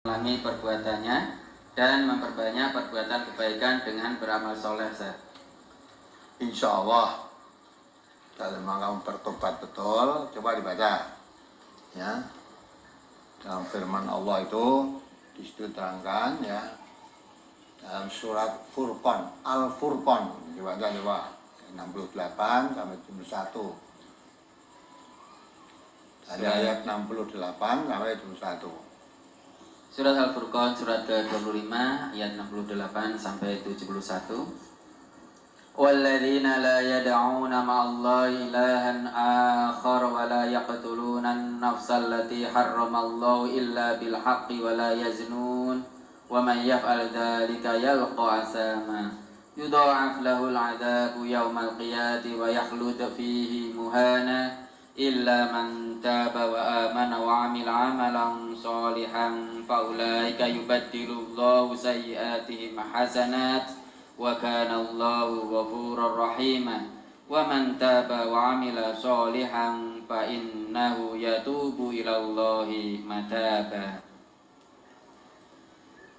mengulangi perbuatannya dan memperbanyak perbuatan kebaikan dengan beramal soleh. Insya Allah kalau kamu bertobat betul, coba dibaca ya. Dalam firman Allah itu disitu terangkan ya, dalam surat Furqan, Al-Furqan, dibaca coba 68 sampai 71. Dari ayat 68 sampai 71. Surat Al-Furqan surat ke-25 ayat 68 sampai 71. Walladzina la yad'una ma'allahi ilahan akhar wa la yaqtuluna an-nafsa allati harramallahu illa bil haqqi wa la yaznun wa man yaf'al dzalika yalqa asama yudha'af lahu al-'adzabu yawmal qiyamati wa yakhlud fihi muhana illa man taba wa amana wa 'amila 'amalan shalihan fa ulaika yubaddilullahu sayyi'atihim hasanat wa kana Allahu ghafurur rahima wa man taba wa 'amila shalihan fa innahu yatubu ilallahi mataba.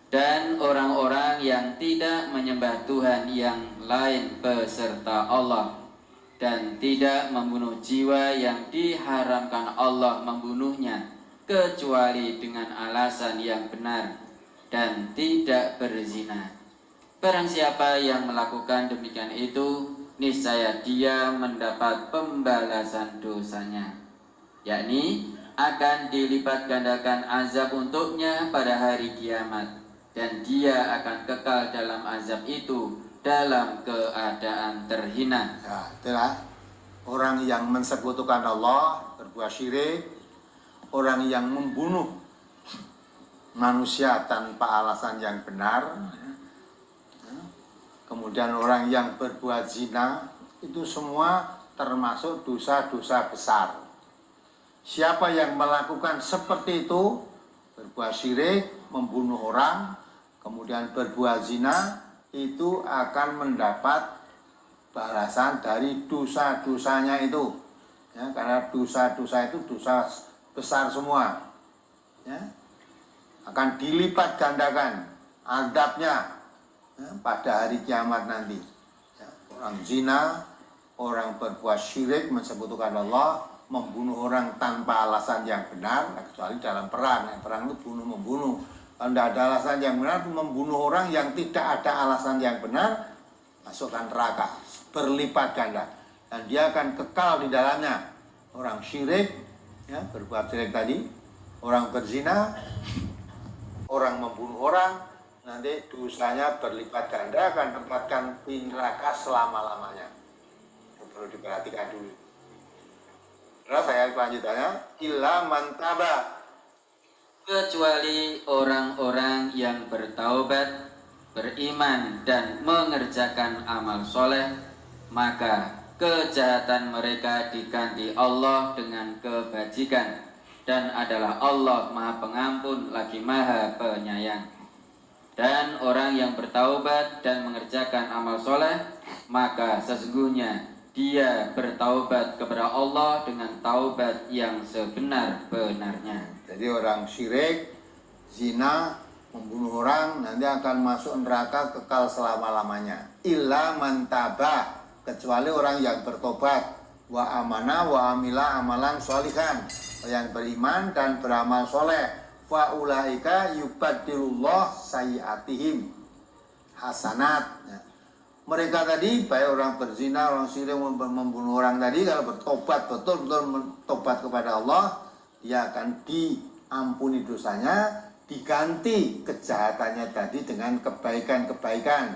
Dan orang-orang yang tidak menyembah Tuhan yang lain beserta Allah dan tidak membunuh jiwa yang diharamkan Allah membunuhnya kecuali dengan alasan yang benar dan tidak berzina. Barang siapa yang melakukan demikian itu, niscaya dia mendapat pembalasan dosanya, yakni akan dilipat gandakan azab untuknya pada hari kiamat, dan dia akan kekal dalam azab itu dalam keadaan terhina. Ya, itulah orang yang mensekutukan Allah, berbuat syirik, orang yang membunuh manusia tanpa alasan yang benar, kemudian orang yang berbuat zina, itu semua termasuk dosa-dosa besar. Siapa yang melakukan seperti itu, berbuat syirik, membunuh orang, kemudian berbuat zina, itu akan mendapat balasan dari dosa-dosanya itu ya, karena dosa-dosa itu dosa besar semua ya, akan dilipat gandakan azabnya ya, pada hari kiamat nanti ya. Orang zina, orang berbuat syirik, mensekutukan Allah, membunuh orang tanpa alasan yang benar, kecuali dalam perang. Perang itu bunuh-membunuh. Kalau tidak ada alasan yang benar, membunuh orang yang tidak ada alasan yang benar, masukkan neraka berlipat ganda, dan dia akan kekal di dalamnya. Orang syirik ya, berbuat syirik tadi, orang berzina, orang membunuh orang, nanti dosanya berlipat ganda, akan tempatkan di neraka selama-lamanya. Itu perlu diperhatikan dulu. Terus saya lanjutannya, illa man taba, kecuali orang-orang yang bertaubat, beriman dan mengerjakan amal soleh, maka kejahatan mereka diganti Allah dengan kebajikan, dan adalah Allah Maha Pengampun lagi Maha Penyayang. Dan orang yang bertaubat dan mengerjakan amal soleh, maka sesungguhnya dia bertaubat kepada Allah dengan taubat yang sebenar-benarnya. jadi orang syirik, zina, membunuh orang, nanti akan masuk neraka kekal selama-lamanya. Illa man taba, kecuali orang yang bertobat, wa amana wa amila amalan sholihan, yang beriman dan beramal soleh, fa ulaika yubaddilullah sayyiatihim hasanat. Mereka tadi, baik orang berzina, orang syirik, membunuh orang tadi, kalau bertobat betul-betul bertobat kepada Allah, dia akan diampuni dosanya, diganti kejahatannya tadi dengan kebaikan-kebaikan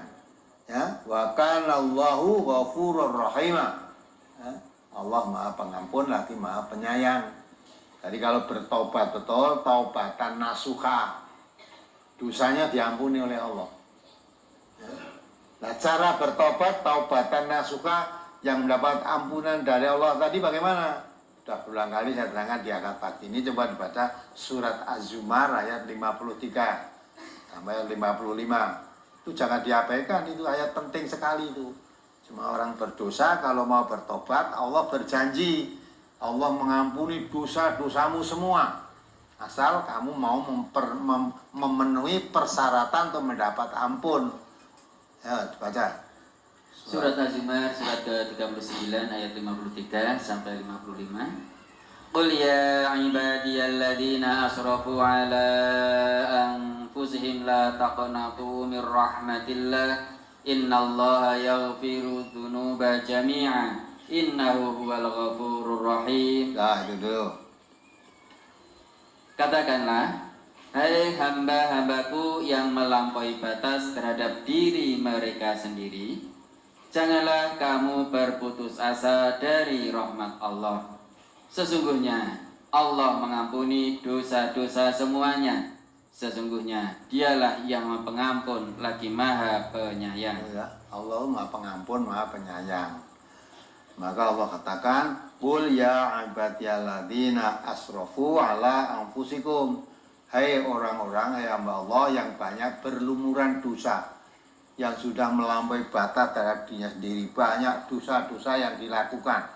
ya, wa kana Allahu ghafurur rahima ya, Allah Maha Pengampun lagi Maha Penyayang. Jadi kalau bertobat betul, taubatan nasuha, dosanya diampuni oleh Allah ya. Nah, cara bertobat taubatan nasuha yang mendapat ampunan dari Allah tadi bagaimana? Sudah berulang kali saya terangkan di akad pagi ini. Coba dibaca surat Az-Zumar ayat 53 sampai 55. Itu jangan diabaikan, itu ayat penting sekali itu. Cuma orang berdosa kalau mau bertobat, Allah berjanji Allah mengampuni dosa-dosamu semua. asal kamu mau memenuhi persyaratan untuk mendapat ampun. Ya, dibaca. Surat Az-Zumar surat ke-39 ayat 53 sampai 55. Qul ya ibadiyalladzina asrafu ala anfusihim la taqnatu min rahmatillah innallaha yaghfiru dzunuba jami'a innahu huwal ghafurur rahim. Nah, itu dulu. Katakanlah, hai hamba-hambaku yang melampaui batas terhadap diri mereka sendiri, janganlah kamu berputus asa dari rahmat Allah. Sesungguhnya Allah mengampuni dosa-dosa semuanya. Sesungguhnya dialah yang pengampun lagi maha penyayang. Ya, Allah maha pengampun, maha penyayang. Maka Allah katakan, qul ya ibadiyalladzina asrafu ala anfusikum. Hai orang-orang, hai hamba Allah yang banyak berlumuran dosa, yang sudah melampaui batas terhadap dirinya sendiri. Banyak dosa-dosa yang dilakukan,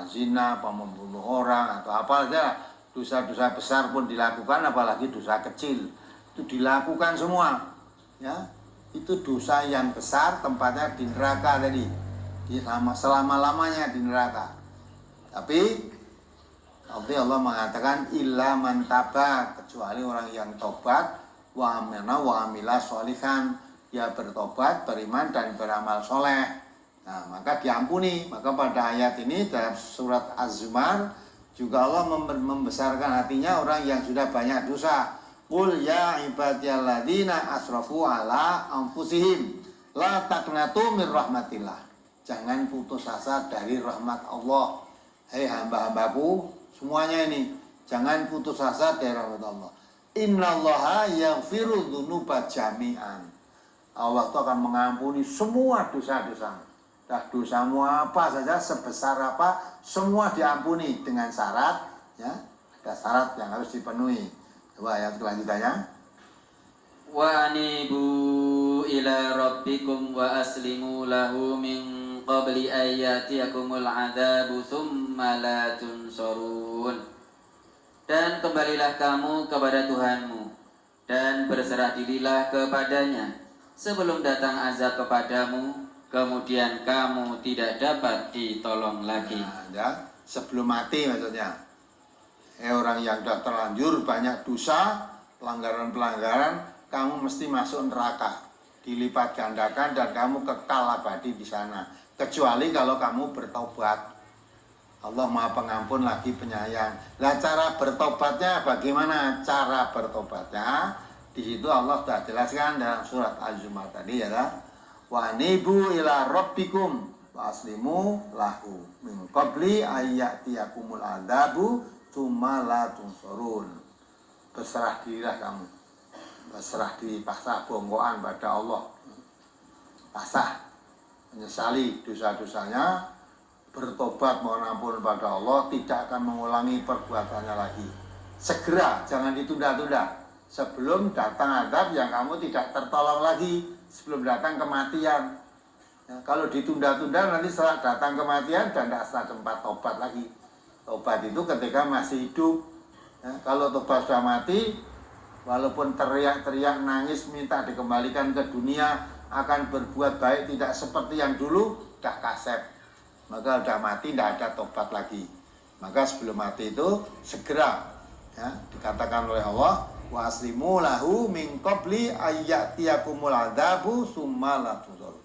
zina, membunuh orang, atau apa saja. Dosa-dosa besar pun dilakukan, apalagi dosa kecil. Itu dilakukan semua. Ya, itu dosa yang besar, tempatnya di neraka tadi. Selama-lamanya di neraka. Tapi Allah mengatakan illa man taba, kecuali orang yang tobat, wa amila sholihan, dia bertobat, beriman dan beramal soleh. Nah, maka diampuni. Maka pada ayat ini dalam surat Az-Zumar juga Allah membesarkan hatinya orang yang sudah banyak dosa. Qul ya ibadiyalladzina asrafu ala anfusihim la taqnatu min rahmatillah. Jangan putus asa dari rahmat Allah. Hei hamba-hambaku semuanya ini, jangan putus asa dari rahmat Allah. Innallaha yaghfiru dzunuba jami'an. Allah itu akan mengampuni semua dosa-dosa. Dah dosamu apa saja, sebesar apa, semua diampuni dengan syarat, ya, ada syarat yang harus dipenuhi. Coba ayat kelanjutannya. Wa anibu ila rabbikum wa aslimu lahu min qabli ayyatiyakumul adzabu tsumma la tunsarun. Dan kembalilah kamu kepada Tuhanmu dan berserah dirilah kepadanya sebelum datang azab kepadamu, kemudian kamu tidak dapat ditolong lagi. Nah, ya, sebelum mati maksudnya. Orang yang sudah terlanjur banyak dosa, pelanggaran-pelanggaran, kamu mesti masuk neraka, dilipat gandakan dan kamu kekal abadi di sana. Kecuali kalau kamu bertobat. Allah Maha Pengampun lagi penyayang. Nah, cara bertobatnya bagaimana? Cara bertobatnya di situ Allah sudah jelaskan dalam surat Az-Zumar tadi, ya. Wa anibu ila rabbikum wa aslimu lahu min qabli ayyatiyakumul adzabu tsumma la tunsurun. Berserah dirilah kamu. Berserah diri, pasrah bongkoan pada Allah. Pasrah, menyesali dosa-dosanya, bertobat mohon ampun pada Allah, tidak akan mengulangi perbuatannya lagi. Segera, jangan ditunda-tunda. Sebelum datang azab yang kamu tidak tertolong lagi, sebelum datang kematian. Ya, kalau ditunda-tunda nanti setelah datang kematian dan tidak sempat tobat lagi. Tobat itu ketika masih hidup. Ya, kalau tobat sudah mati, walaupun teriak-teriak nangis minta dikembalikan ke dunia, akan berbuat baik tidak seperti yang dulu, sudah kasep. Maka sudah mati, tidak ada tobat lagi. Maka sebelum mati itu segera, ya, dikatakan oleh Allah, wa aslimu lahu min qabli ayyatiyakumul adzabu tsumma la tunzarun.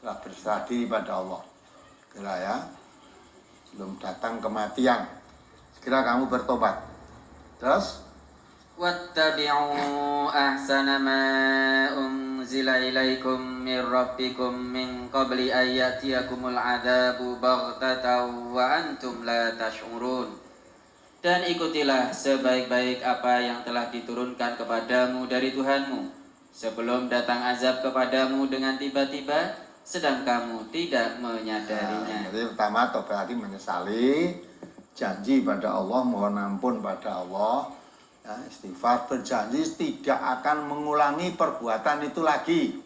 Telah berserah diri pada Allah. Segera, ya, sebelum datang kematian, segera kamu bertobat. Terus wattabi'u ahsana ma unzila ilaikum min rabbikum min qabli ayyatiyakumul adzabu baghtatan wa antum la tash'urun. Dan ikutilah sebaik-baik apa yang telah diturunkan kepadamu dari Tuhanmu sebelum datang azab kepadamu dengan tiba-tiba sedang kamu tidak menyadarinya. Nah, jadi pertama tobat lagi, menyesali, janji pada Allah, mohon ampun pada Allah, ya, istighfar, berjanji tidak akan mengulangi perbuatan itu lagi.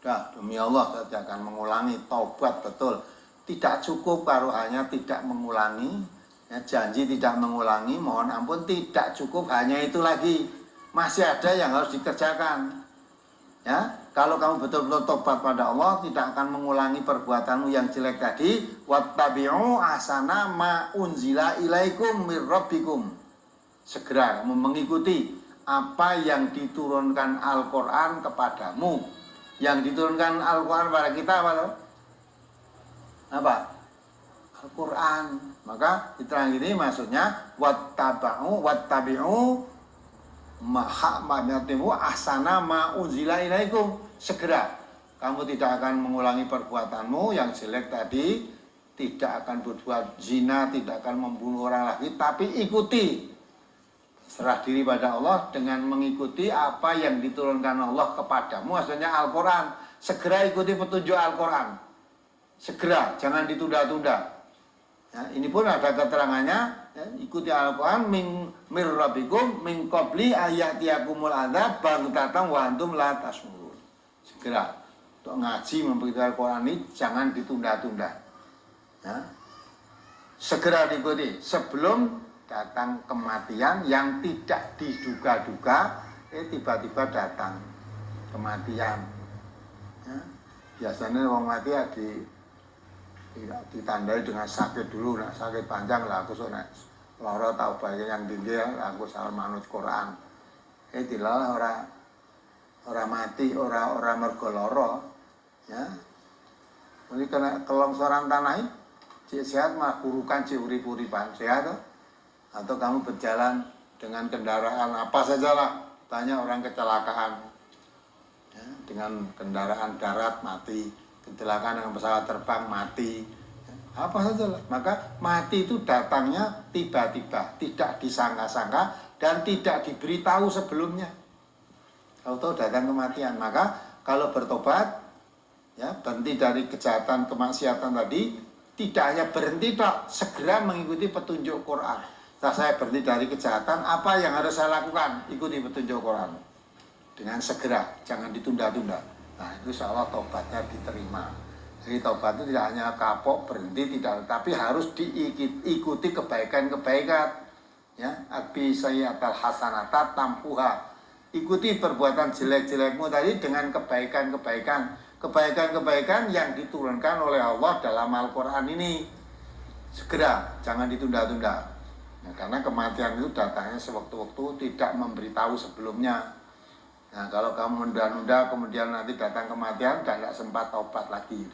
Dah, demi Allah saya tidak akan mengulangi, taubat betul. Tidak cukup kalau hanya tidak mengulangi, ya, janji tidak mengulangi, mohon ampun, tidak cukup hanya itu lagi, masih ada yang harus dikerjakan. Ya, kalau kamu betul-betul tobat pada Allah, tidak akan mengulangi perbuatanmu yang jelek tadi. Wattabi'u ahsana ma unzila ilaikum mir rabbikum. Segera kamu mengikuti apa yang diturunkan Al-Quran kepadamu. Yang diturunkan Al-Quran pada kita apa? Al-Quran. Maka diterang ini maksudnya wattabi'u ma'amatimu ahsana ma'unzila ilaikum. Segera kamu tidak akan mengulangi perbuatanmu yang jelek tadi, tidak akan berbuat zina, tidak akan membunuh orang lagi, tapi ikuti, serah diri pada Allah dengan mengikuti apa yang diturunkan Allah kepadamu, maksudnya Al-Quran. Segera ikuti petunjuk Al-Quran, segera, jangan ditunda-tunda. Ya, ini pun ada keterangannya, ya, ikuti Al-Quran mir rabbikum min qabli ayatiyakumul adzab baghtatan wa antum la tash'urun. Segera untuk ngaji mempelajari Al-Quran ini jangan ditunda-tunda. Ya. Segera diikuti sebelum datang kematian yang tidak diduga-duga, tiba-tiba datang kematian. Ya. Biasanya orang mati ya ditandai dengan sakit dulu, nak sakit panjang lah aku sok nek lara tau bae yang tinggi aku salah manut Quran. Dilalah ora mati, ora mergo lara, ya. Ini kena kelongsoran tanah cik sehat mah kurukan cik urip-uripan sehat atau kamu berjalan dengan kendaraan apa saja lah, banyak orang kecelakaan, ya, dengan kendaraan darat mati, kecelakaan dengan pesawat terbang mati, apa saja lah. Maka mati itu datangnya tiba-tiba, tidak disangka-sangka dan tidak diberitahu sebelumnya. Tahu-tahu datang kematian. Maka kalau bertobat, ya, berhenti dari kejahatan kemaksiatan tadi, tidak hanya berhenti tok, segera mengikuti petunjuk Quran. Setelah saya berhenti dari kejahatan, apa yang harus saya lakukan? Ikuti petunjuk Quran dengan segera, jangan ditunda-tunda. Nah, itu insya Allah tobatnya diterima. Jadi tobat itu tidak hanya kapok berhenti, tidak, tapi harus diikuti kebaikan-kebaikan. Ya, abi sayyatal hasanata tampuha. Ikuti perbuatan jelek-jelekmu tadi dengan kebaikan-kebaikan. Kebaikan-kebaikan yang diturunkan oleh Allah dalam Al-Quran ini. Segera, jangan ditunda-tunda. Nah, karena kematian itu datangnya sewaktu-waktu, tidak memberitahu sebelumnya. Nah, kalau kamu menunda-nunda kemudian nanti datang kematian, dan tidak sempat taubat lagi.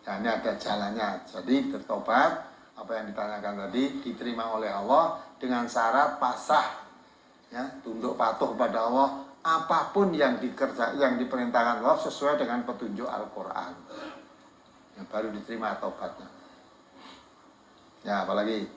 Nah, ini ada jalannya. Jadi bertobat, apa yang ditanyakan tadi, diterima oleh Allah dengan syarat pasrah, ya, tunduk patuh pada Allah, apapun yang diperintahkan Allah sesuai dengan petunjuk Al-Quran. Yang baru diterima taubatnya. Ya, apalagi